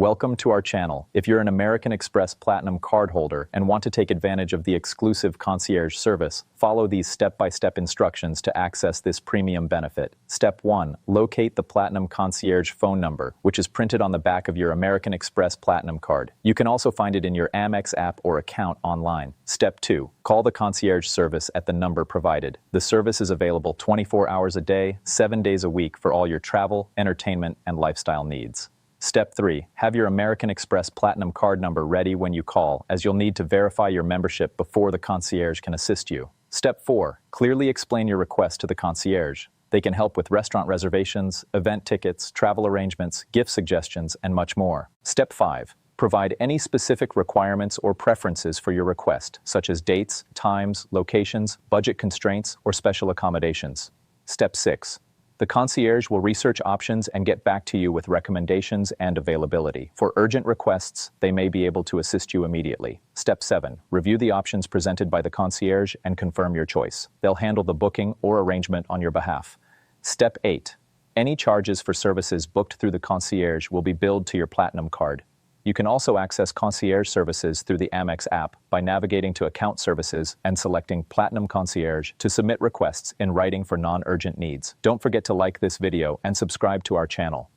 Welcome to our channel. If you're an American Express Platinum cardholder and want to take advantage of the exclusive concierge service, follow these step-by-step instructions to access this premium benefit. Step 1. Locate the Platinum Concierge phone number, which is printed on the back of your American Express Platinum card. You can also find it in your Amex app or account online. Step 2. Call the concierge service at the number provided. The service is available 24 hours a day, 7 days a week for all your travel, entertainment, and lifestyle needs. Step 3. Have your American Express Platinum card number ready when you call, as you'll need to verify your membership before the concierge can assist you. Step 4. Clearly explain your request to the concierge. They can help with restaurant reservations, event tickets, travel arrangements, gift suggestions, and much more. Step 5. Provide any specific requirements or preferences for your request, such as dates, times, locations, budget constraints, or special accommodations. Step 6. The concierge will research options and get back to you with recommendations and availability. For urgent requests, they may be able to assist you immediately. Step 7. Review the options presented by the concierge and confirm your choice. They'll handle the booking or arrangement on your behalf. Step 8. Any charges for services booked through the concierge will be billed to your Platinum card. You can also access concierge services through the Amex app by navigating to Account Services and selecting Platinum Concierge to submit requests in writing for non-urgent needs. Don't forget to like this video and subscribe to our channel.